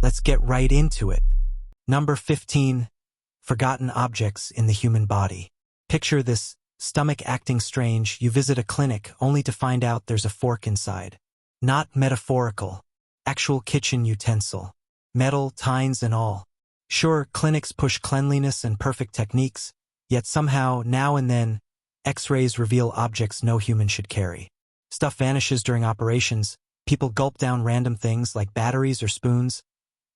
Let's get right into it. Number 15. Forgotten objects in the human body. Picture this: stomach acting strange. You visit a clinic only to find out there's a fork inside. Not metaphorical. Actual kitchen utensil. Metal, tines and all. Sure, clinics push cleanliness and perfect techniques, yet somehow, now and then, X-rays reveal objects no human should carry. Stuff vanishes during operations, people gulp down random things like batteries or spoons,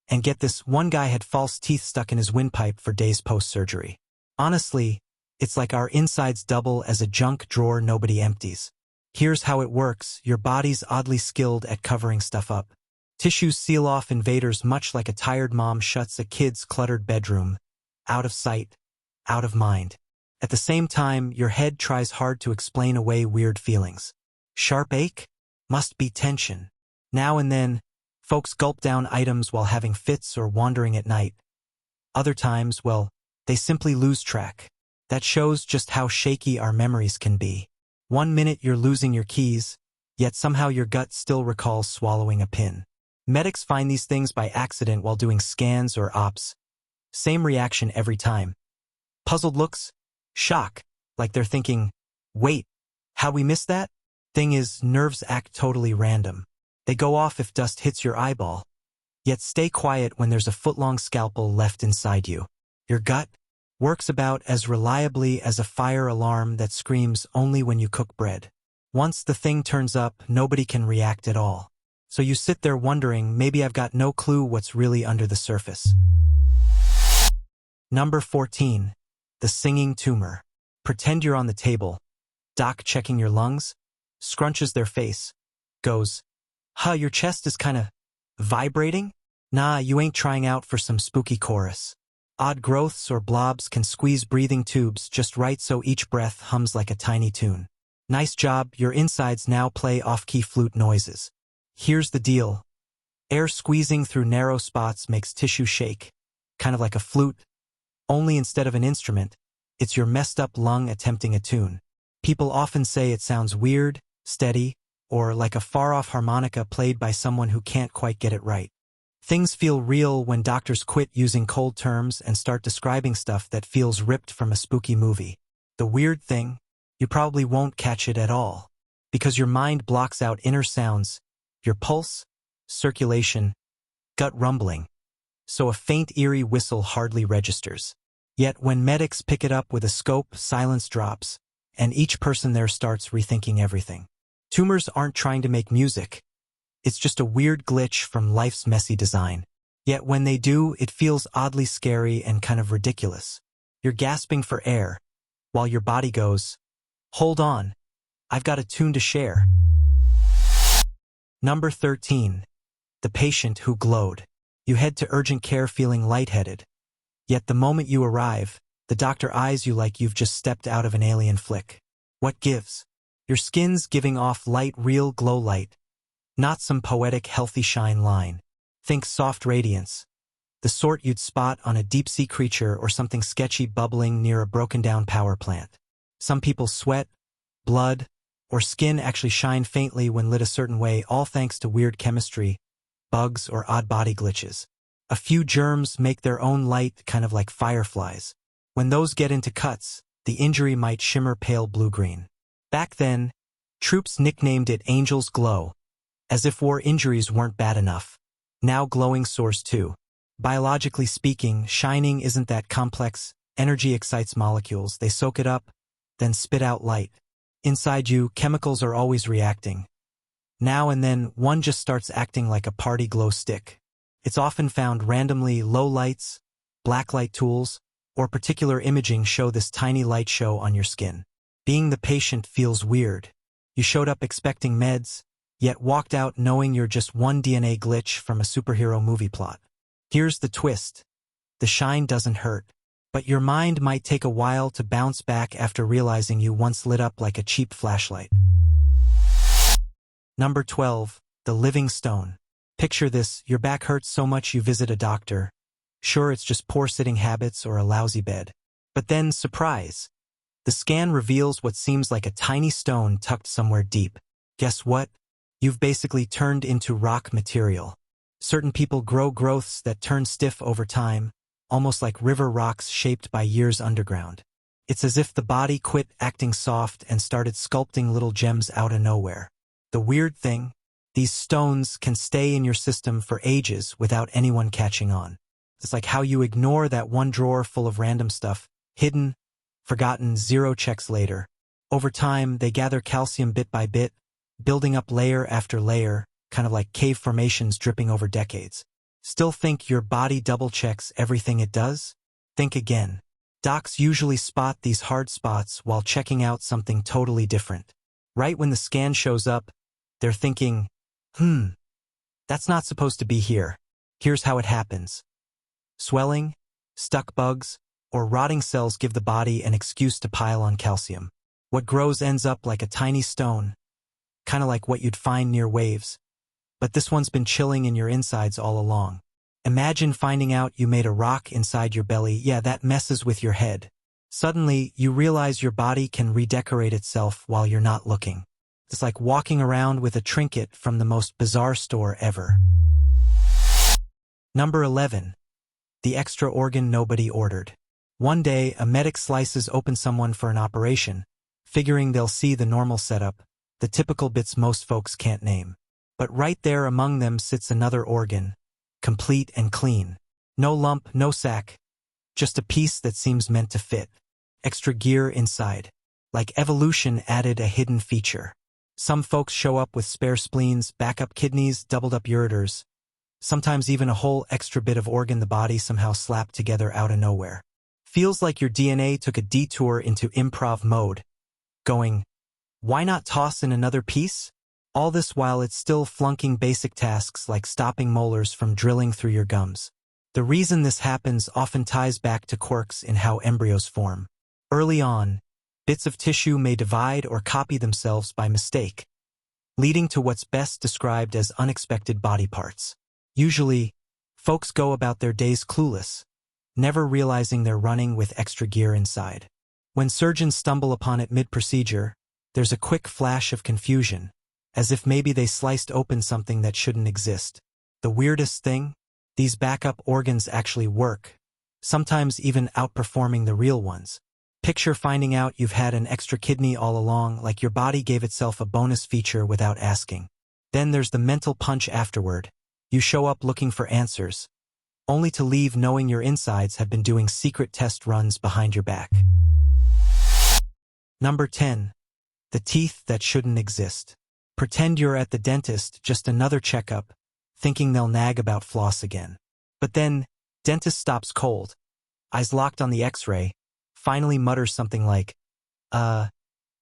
and get this: one guy had false teeth stuck in his windpipe for days post-surgery. Honestly, it's like our insides double as a junk drawer nobody empties. Here's how it works: your body's oddly skilled at covering stuff up. Tissues seal off invaders much like a tired mom shuts a kid's cluttered bedroom. Out of sight, out of mind. At the same time, your head tries hard to explain away weird feelings. Sharp ache? Must be tension. Now and then, folks gulp down items while having fits or wandering at night. Other times, well, they simply lose track. That shows just how shaky our memories can be. 1 minute you're losing your keys, yet somehow your gut still recalls swallowing a pin. Medics find these things by accident while doing scans or ops. Same reaction every time. Puzzled looks, shock, like they're thinking, wait, how'd we miss that? Thing is, nerves act totally random. They go off if dust hits your eyeball, yet stay quiet when there's a foot-long scalpel left inside you. Your gut works about as reliably as a fire alarm that screams only when you cook bread. Once the thing turns up, nobody can react at all. So you sit there wondering, maybe I've got no clue what's really under the surface. Number 14. The singing tumor. Pretend you're on the table. Doc checking your lungs, scrunches their face, goes, your chest is kinda vibrating? Nah, you ain't trying out for some spooky chorus. Odd growths or blobs can squeeze breathing tubes just right so each breath hums like a tiny tune. Nice job, your insides now play off-key flute noises. Here's the deal. Air squeezing through narrow spots makes tissue shake, kind of like a flute, only instead of an instrument, it's your messed up lung attempting a tune. People often say it sounds weird, steady, or like a far-off harmonica played by someone who can't quite get it right. Things feel real when doctors quit using cold terms and start describing stuff that feels ripped from a spooky movie. The weird thing, you probably won't catch it at all, because your mind blocks out inner sounds, your pulse, circulation, gut rumbling, so a faint eerie whistle hardly registers. Yet when medics pick it up with a scope, silence drops, and each person there starts rethinking everything. Tumors aren't trying to make music. It's just a weird glitch from life's messy design. Yet when they do, it feels oddly scary and kind of ridiculous. You're gasping for air, while your body goes, hold on, I've got a tune to share. Number 13. The patient who glowed. You head to urgent care feeling lightheaded. Yet the moment you arrive, the doctor eyes you like you've just stepped out of an alien flick. What gives? Your skin's giving off light, real glow light. Not some poetic healthy shine line. Think soft radiance. The sort you'd spot on a deep-sea creature or something sketchy bubbling near a broken-down power plant. Some people's sweat, blood, or skin actually shine faintly when lit a certain way, all thanks to weird chemistry, bugs, or odd body glitches. A few germs make their own light, kind of like fireflies. When those get into cuts, the injury might shimmer pale blue-green. Back then, troops nicknamed it Angel's Glow, as if war injuries weren't bad enough. Now glowing sores too. Biologically speaking, shining isn't that complex. Energy excites molecules, they soak it up, then spit out light. Inside you, chemicals are always reacting. Now and then, one just starts acting like a party glow stick. It's often found randomly. Low lights, blacklight tools, or particular imaging show this tiny light show on your skin. Being the patient feels weird. You showed up expecting meds, yet walked out knowing you're just one DNA glitch from a superhero movie plot. Here's the twist. The shine doesn't hurt, but your mind might take a while to bounce back after realizing you once lit up like a cheap flashlight. Number 12. The living stone. Picture this: your back hurts so much you visit a doctor. Sure, it's just poor sitting habits or a lousy bed. But then, surprise! The scan reveals what seems like a tiny stone tucked somewhere deep. Guess what? You've basically turned into rock material. Certain people grow growths that turn stiff over time, almost like river rocks shaped by years underground. It's as if the body quit acting soft and started sculpting little gems out of nowhere. The weird thing? These stones can stay in your system for ages without anyone catching on. It's like how you ignore that one drawer full of random stuff, hidden, forgotten 0 checks later. Over time, they gather calcium bit by bit, building up layer after layer, kind of like cave formations dripping over decades. Still think your body double-checks everything it does? Think again. Docs usually spot these hard spots while checking out something totally different. Right when the scan shows up, they're thinking, that's not supposed to be here. Here's how it happens. Swelling, stuck bugs, or rotting cells give the body an excuse to pile on calcium. What grows ends up like a tiny stone, kind of like what you'd find near waves. But this one's been chilling in your insides all along. Imagine finding out you made a rock inside your belly. Yeah, that messes with your head. Suddenly, you realize your body can redecorate itself while you're not looking. It's like walking around with a trinket from the most bizarre store ever. Number 11. The extra organ nobody ordered. One day, a medic slices open someone for an operation, figuring they'll see the normal setup, the typical bits most folks can't name. But right there among them sits another organ, complete and clean. No lump, no sac, just a piece that seems meant to fit. Extra gear inside. Like evolution added a hidden feature. Some folks show up with spare spleens, backup kidneys, doubled up ureters. Sometimes even a whole extra bit of organ the body somehow slapped together out of nowhere. Feels like your DNA took a detour into improv mode, going, why not toss in another piece? All this while it's still flunking basic tasks like stopping molars from drilling through your gums. The reason this happens often ties back to quirks in how embryos form. Early on, bits of tissue may divide or copy themselves by mistake, leading to what's best described as unexpected body parts. Usually, folks go about their days clueless, never realizing they're running with extra gear inside. When surgeons stumble upon it mid-procedure, there's a quick flash of confusion, as if maybe they sliced open something that shouldn't exist. The weirdest thing? These backup organs actually work, sometimes even outperforming the real ones. Picture finding out you've had an extra kidney all along, like your body gave itself a bonus feature without asking. Then there's the mental punch afterward. You show up looking for answers, only to leave knowing your insides have been doing secret test runs behind your back. Number 10. The teeth that shouldn't exist. Pretend you're at the dentist, just another checkup, thinking they'll nag about floss again. But then, dentist stops cold, eyes locked on the x-ray, finally mutters something like,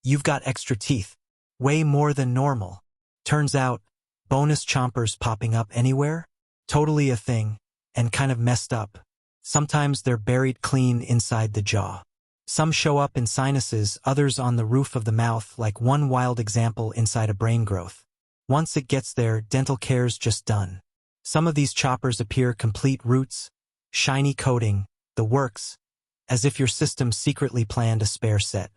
you've got extra teeth. Way more than normal. Turns out, bonus chompers popping up anywhere? Totally a thing, and kind of messed up. Sometimes they're buried clean inside the jaw. Some show up in sinuses, others on the roof of the mouth, like one wild example inside a brain growth. Once it gets there, dental care's just done. Some of these choppers appear complete roots, shiny coating, the works, as if your system secretly planned a spare set.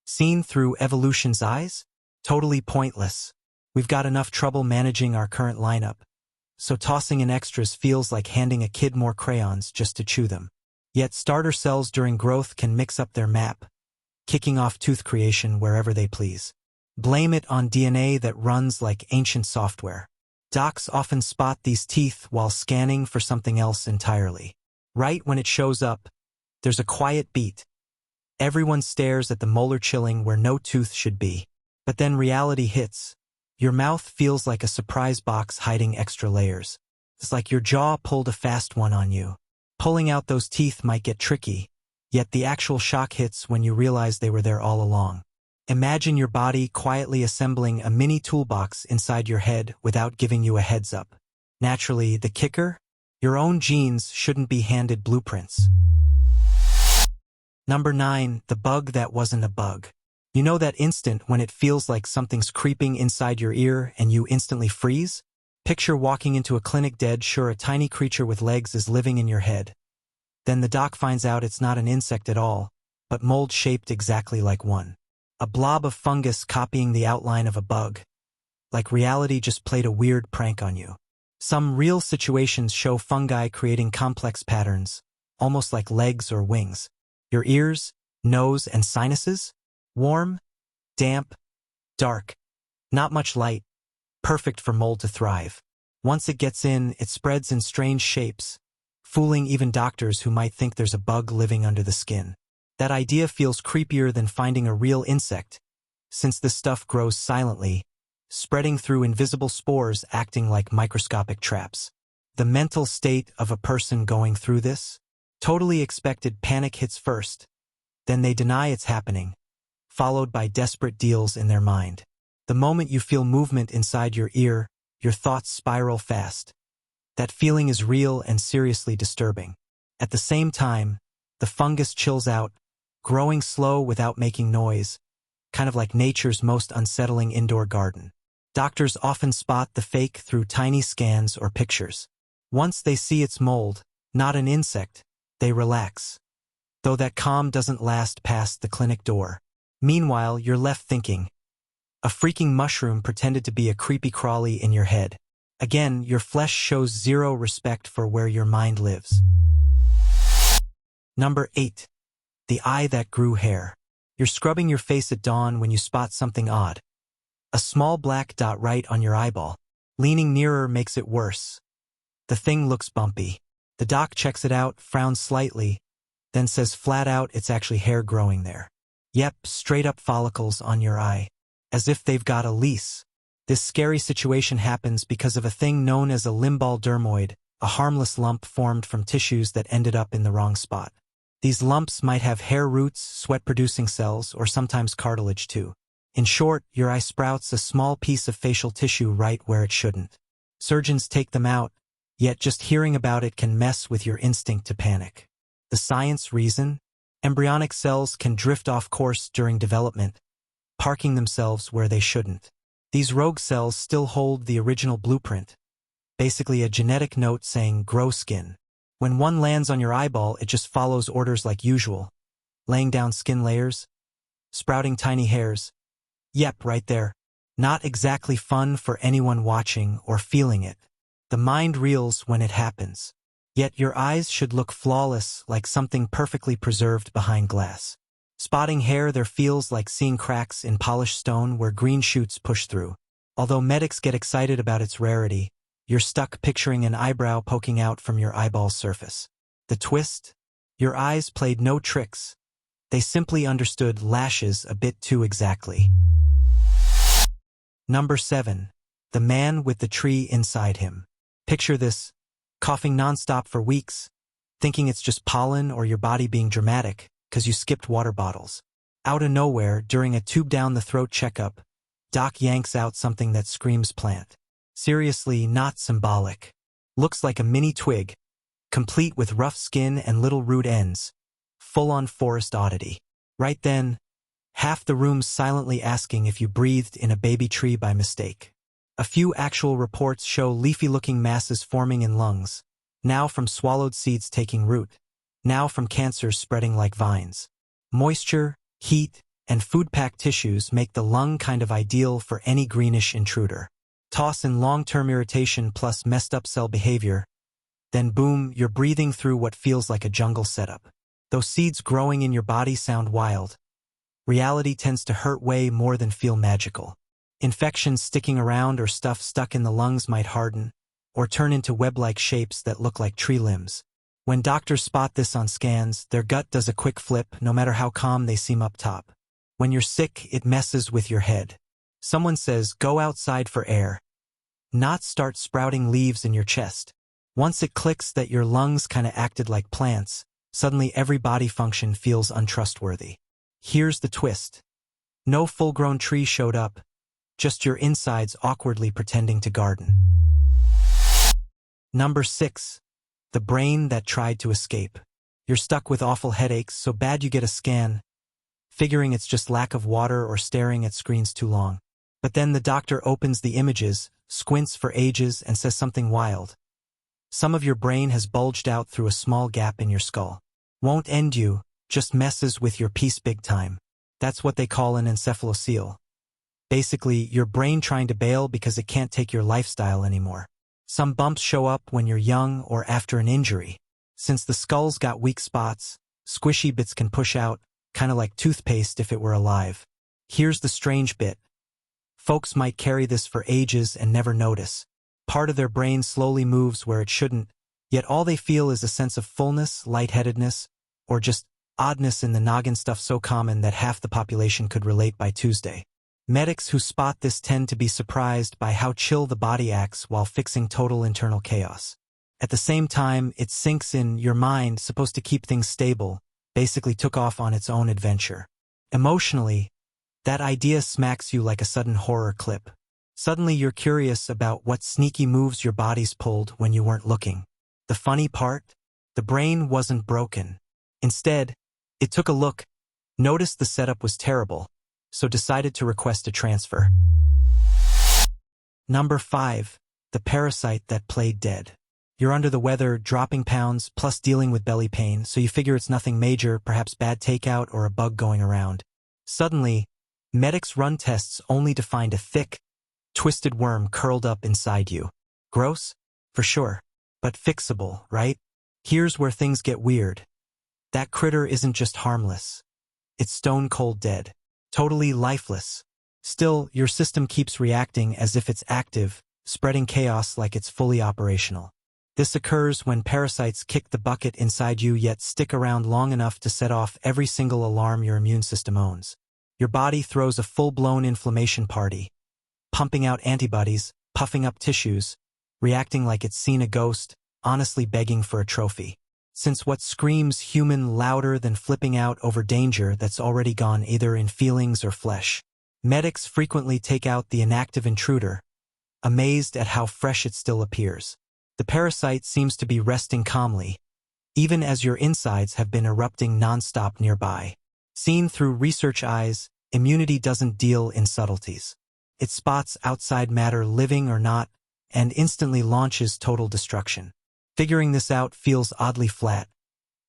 Seen through evolution's eyes? Totally pointless. We've got enough trouble managing our current lineup, so tossing in extras feels like handing a kid more crayons just to chew them. Yet starter cells during growth can mix up their map, kicking off tooth creation wherever they please. Blame it on DNA that runs like ancient software. Docs often spot these teeth while scanning for something else entirely. Right when it shows up, there's a quiet beat. Everyone stares at the molar chilling where no tooth should be. But then reality hits. Your mouth feels like a surprise box hiding extra layers. It's like your jaw pulled a fast one on you. Pulling out those teeth might get tricky, yet the actual shock hits when you realize they were there all along. Imagine your body quietly assembling a mini toolbox inside your head without giving you a heads up. Naturally, the kicker? Your own genes shouldn't be handed blueprints. Number 9. The bug that wasn't a bug. You know that instant when it feels like something's creeping inside your ear and you instantly freeze? Picture walking into a clinic dead sure a tiny creature with legs is living in your head. Then the doc finds out it's not an insect at all, but mold shaped exactly like one. A blob of fungus copying the outline of a bug. Like reality just played a weird prank on you. Some real situations show fungi creating complex patterns, almost like legs or wings. Your ears, nose, and sinuses? Warm, damp, dark. Not much light. Perfect for mold to thrive. Once it gets in, it spreads in strange shapes, fooling even doctors who might think there's a bug living under the skin. That idea feels creepier than finding a real insect, since this stuff grows silently, spreading through invisible spores acting like microscopic traps. The mental state of a person going through this? Totally expected panic hits first, then they deny it's happening, followed by desperate deals in their mind. The moment you feel movement inside your ear, your thoughts spiral fast. That feeling is real and seriously disturbing. At the same time, the fungus chills out, growing slow without making noise, kind of like nature's most unsettling indoor garden. Doctors often spot the fake through tiny scans or pictures. Once they see it's mold, not an insect, they relax. Though that calm doesn't last past the clinic door. Meanwhile, you're left thinking, a freaking mushroom pretended to be a creepy crawly in your head. Again, your flesh shows zero respect for where your mind lives. Number 8. The eye that grew hair. You're scrubbing your face at dawn when you spot something odd. A small black dot right on your eyeball. Leaning nearer makes it worse. The thing looks bumpy. The doc checks it out, frowns slightly, then says flat out it's actually hair growing there. Yep, straight up follicles on your eye. As if they've got a lease. This scary situation happens because of a thing known as a limbal dermoid, a harmless lump formed from tissues that ended up in the wrong spot. These lumps might have hair roots, sweat-producing cells, or sometimes cartilage too. In short, your eye sprouts a small piece of facial tissue right where it shouldn't. Surgeons take them out, yet just hearing about it can mess with your instinct to panic. The science reason? Embryonic cells can drift off course during development, parking themselves where they shouldn't. These rogue cells still hold the original blueprint, basically a genetic note saying grow skin. When one lands on your eyeball, it just follows orders like usual, laying down skin layers, sprouting tiny hairs. Yep, right there. Not exactly fun for anyone watching or feeling it. The mind reels when it happens. Yet your eyes should look flawless, like something perfectly preserved behind glass. Spotting hair there feels like seeing cracks in polished stone where green shoots push through. Although medics get excited about its rarity, you're stuck picturing an eyebrow poking out from your eyeball's surface. The twist? Your eyes played no tricks. They simply understood lashes a bit too exactly. Number 7. The man with the tree inside him. Picture this, coughing nonstop for weeks, thinking it's just pollen or your body being dramatic because you skipped water bottles. Out of nowhere, during a tube-down-the-throat checkup, Doc yanks out something that screams plant. Seriously, not symbolic. Looks like a mini twig, complete with rough skin and little root ends. Full-on forest oddity. Right then, half the room's silently asking if you breathed in a baby tree by mistake. A few actual reports show leafy-looking masses forming in lungs, now from swallowed seeds taking root, now from cancers spreading like vines. Moisture, heat, and food-packed tissues make the lung kind of ideal for any greenish intruder. Toss in long-term irritation plus messed-up cell behavior, then boom, you're breathing through what feels like a jungle setup. Those seeds growing in your body sound wild. Reality tends to hurt way more than feel magical. Infections sticking around or stuff stuck in the lungs might harden, or turn into web-like shapes that look like tree limbs. When doctors spot this on scans, their gut does a quick flip, no matter how calm they seem up top. When you're sick, it messes with your head. Someone says, go outside for air. Not start sprouting leaves in your chest. Once it clicks that your lungs kinda acted like plants, suddenly every body function feels untrustworthy. Here's the twist. No full-grown tree showed up, just your insides awkwardly pretending to garden. Number 6. The brain that tried to escape. You're stuck with awful headaches, so bad you get a scan, figuring it's just lack of water or staring at screens too long. But then the doctor opens the images, squints for ages, and says something wild. Some of your brain has bulged out through a small gap in your skull. Won't end you, just messes with your peace big time. That's what they call an encephalocele. Basically, your brain trying to bail because it can't take your lifestyle anymore. Some bumps show up when you're young or after an injury. Since the skull's got weak spots, squishy bits can push out, kind of like toothpaste if it were alive. Here's the strange bit. Folks might carry this for ages and never notice. Part of their brain slowly moves where it shouldn't, yet all they feel is a sense of fullness, lightheadedness, or just oddness in the noggin, stuff so common that half the population could relate by Tuesday. Medics who spot this tend to be surprised by how chill the body acts while fixing total internal chaos. At the same time, it sinks in, your mind, supposed to keep things stable, basically took off on its own adventure. Emotionally, that idea smacks you like a sudden horror clip. Suddenly you're curious about what sneaky moves your body's pulled when you weren't looking. The funny part? The brain wasn't broken. Instead, it took a look, noticed the setup was terrible, so decided to request a transfer. Number 5. The parasite that played dead. You're under the weather, dropping pounds, plus dealing with belly pain, so you figure it's nothing major, perhaps bad takeout or a bug going around. Suddenly, medics run tests only to find a thick, twisted worm curled up inside you. Gross? For sure. But fixable, right? Here's where things get weird. That critter isn't just harmless. It's stone cold dead. Totally lifeless. Still, your system keeps reacting as if it's active, spreading chaos like it's fully operational. This occurs when parasites kick the bucket inside you yet stick around long enough to set off every single alarm your immune system owns. Your body throws a full-blown inflammation party, pumping out antibodies, puffing up tissues, reacting like it's seen a ghost, honestly begging for a trophy. Since what screams human louder than flipping out over danger that's already gone either in feelings or flesh. Medics frequently take out the inactive intruder, amazed at how fresh it still appears. The parasite seems to be resting calmly, even as your insides have been erupting nonstop nearby. Seen through research eyes, immunity doesn't deal in subtleties. It spots outside matter living or not, and instantly launches total destruction. Figuring this out feels oddly flat.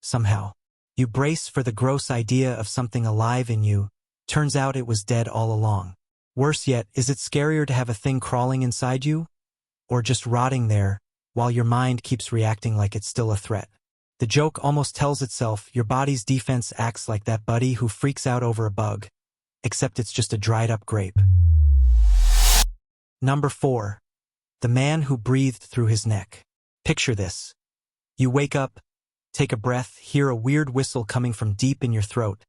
Somehow, you brace for the gross idea of something alive in you. Turns out it was dead all along. Worse yet, is it scarier to have a thing crawling inside you? Or just rotting there, while your mind keeps reacting like it's still a threat? The joke almost tells itself your body's defense acts like that buddy who freaks out over a bug, except it's just a dried-up grape. Number 4. The man who breathed through his neck. Picture this. You wake up, take a breath, hear a weird whistle coming from deep in your throat.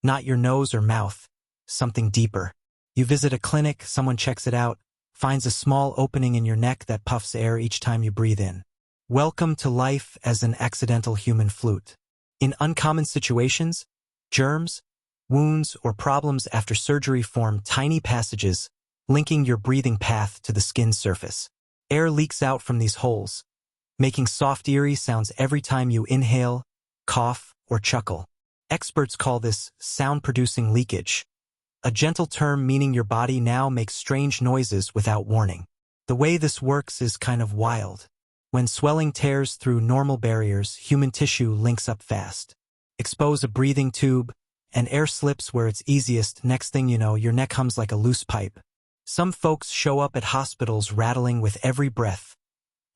Not your nose or mouth, something deeper. You visit a clinic, someone checks it out, finds a small opening in your neck that puffs air each time you breathe in. Welcome to life as an accidental human flute. In uncommon situations, germs, wounds, or problems after surgery form tiny passages, linking your breathing path to the skin's surface. Air leaks out from these holes, making soft eerie sounds every time you inhale, cough, or chuckle. Experts call this sound-producing leakage, a gentle term meaning your body now makes strange noises without warning. The way this works is kind of wild. When swelling tears through normal barriers, human tissue links up fast. Expose a breathing tube, and air slips where it's easiest. Next thing you know, your neck hums like a loose pipe. Some folks show up at hospitals rattling with every breath,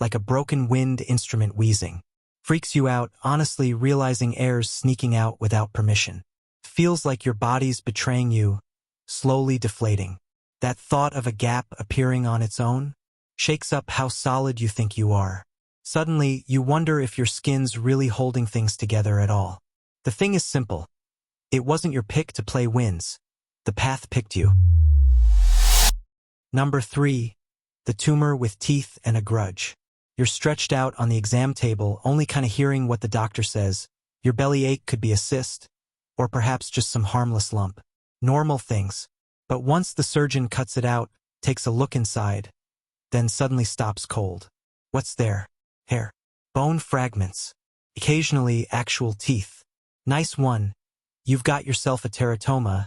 like a broken wind instrument wheezing. Freaks you out, honestly, realizing air's sneaking out without permission. Feels like your body's betraying you, slowly deflating. That thought of a gap appearing on its own shakes up how solid you think you are. Suddenly, you wonder if your skin's really holding things together at all. The thing is simple. It wasn't your pick to play wins. The path picked you. Number 3. The tumor with teeth and a grudge. You're stretched out on the exam table, only kind of hearing what the doctor says. Your belly ache could be a cyst, or perhaps just some harmless lump. Normal things. But once the surgeon cuts it out, takes a look inside, then suddenly stops cold. What's there? Hair. Bone fragments. Occasionally actual teeth. Nice one. You've got yourself a teratoma,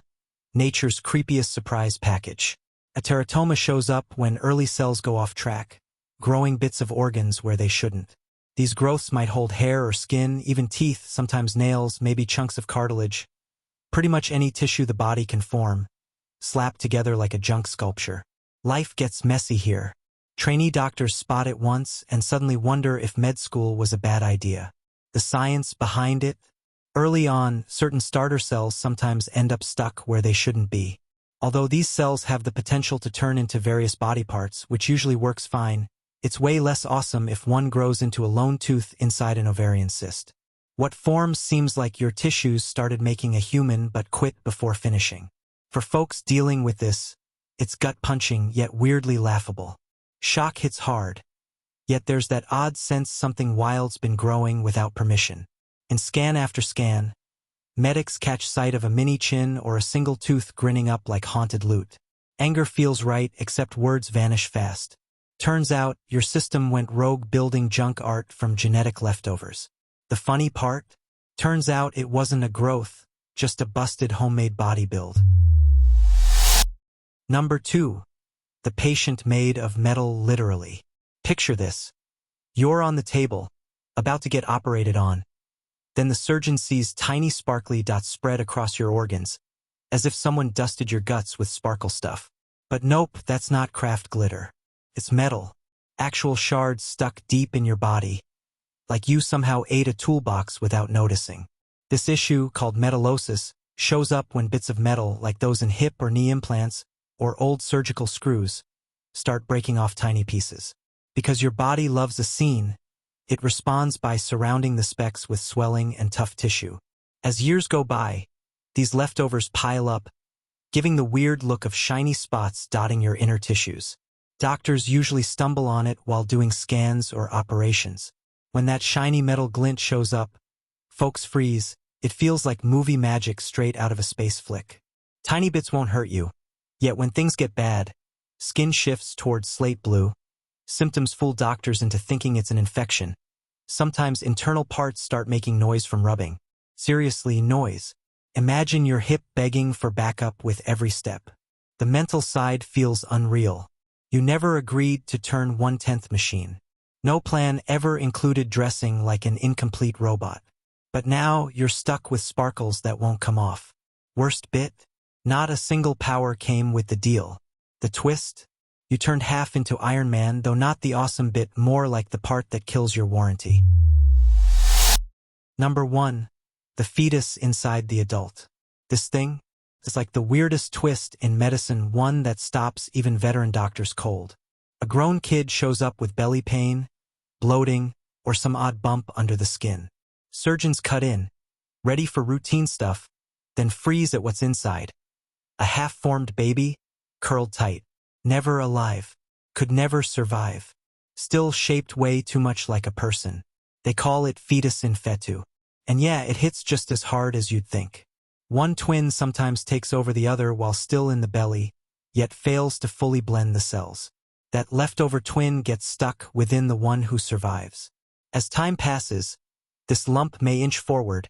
nature's creepiest surprise package. A teratoma shows up when early cells go off track, growing bits of organs where they shouldn't. These growths might hold hair or skin, even teeth, sometimes nails, maybe chunks of cartilage. Pretty much any tissue the body can form, slapped together like a junk sculpture. Life gets messy here. Trainee doctors spot it once and suddenly wonder if med school was a bad idea. The science behind it? Early on, certain starter cells sometimes end up stuck where they shouldn't be. Although these cells have the potential to turn into various body parts, which usually works fine, it's way less awesome if one grows into a lone tooth inside an ovarian cyst. What forms seems like your tissues started making a human but quit before finishing. For folks dealing with this, it's gut-punching yet weirdly laughable. Shock hits hard, yet there's that odd sense something wild's been growing without permission. In scan after scan, medics catch sight of a mini chin or a single tooth grinning up like haunted loot. Anger feels right, except words vanish fast. Turns out, your system went rogue building junk art from genetic leftovers. The funny part? Turns out it wasn't a growth, just a busted homemade body build. Number 2. The patient made of metal literally. Picture this. You're on the table, about to get operated on. Then the surgeon sees tiny sparkly dots spread across your organs, as if someone dusted your guts with sparkle stuff. But nope, that's not craft glitter. It's metal. Actual shards stuck deep in your body, like you somehow ate a toolbox without noticing. This issue, called metallosis, shows up when bits of metal, like those in hip or knee implants, or old surgical screws, start breaking off tiny pieces. Because your body loves a scene, it responds by surrounding the specks with swelling and tough tissue. As years go by, these leftovers pile up, giving the weird look of shiny spots dotting your inner tissues. Doctors usually stumble on it while doing scans or operations. When that shiny metal glint shows up, folks freeze. It feels like movie magic straight out of a space flick. Tiny bits won't hurt you. Yet when things get bad, skin shifts towards slate blue. Symptoms fool doctors into thinking it's an infection. Sometimes internal parts start making noise from rubbing. Seriously, noise. Imagine your hip begging for backup with every step. The mental side feels unreal. You never agreed to turn 1/10 machine. No plan ever included dressing like an incomplete robot. But now you're stuck with sparkles that won't come off. Worst bit? Not a single power came with the deal. The twist? You turned half into Iron Man, though not the awesome bit, more like the part that kills your warranty. Number 1. The fetus inside the adult. This thing is like the weirdest twist in medicine, one that stops even veteran doctors cold. A grown kid shows up with belly pain, bloating, or some odd bump under the skin. Surgeons cut in, ready for routine stuff, then freeze at what's inside. A half-formed baby, curled tight, never alive, could never survive, still shaped way too much like a person. They call it fetus in fetu. And yeah, it hits just as hard as you'd think. One twin sometimes takes over the other while still in the belly, yet fails to fully blend the cells. That leftover twin gets stuck within the one who survives. As time passes, this lump may inch forward,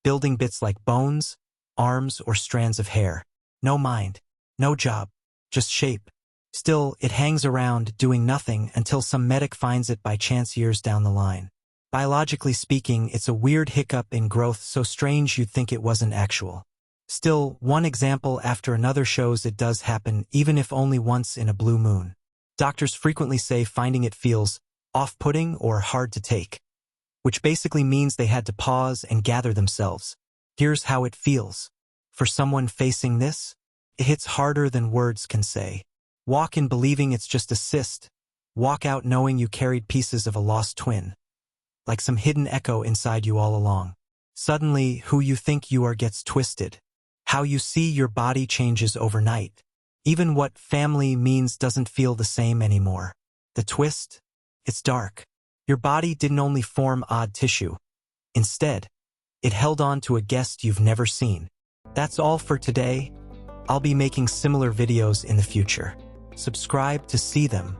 building bits like bones, arms, or strands of hair. No mind, no job, just shape. Still, it hangs around doing nothing until some medic finds it by chance years down the line. Biologically speaking, it's a weird hiccup in growth so strange you'd think it wasn't actual. Still, one example after another shows it does happen, even if only once in a blue moon. Doctors frequently say finding it feels off-putting or hard to take, which basically means they had to pause and gather themselves. Here's how it feels. For someone facing this, it hits harder than words can say. Walk in believing it's just a cyst. Walk out knowing you carried pieces of a lost twin, like some hidden echo inside you all along. Suddenly, who you think you are gets twisted. How you see your body changes overnight. Even what family means doesn't feel the same anymore. The twist? It's dark. Your body didn't only form odd tissue. Instead, it held on to a guest you've never seen. That's all for today. I'll be making similar videos in the future. Subscribe to see them.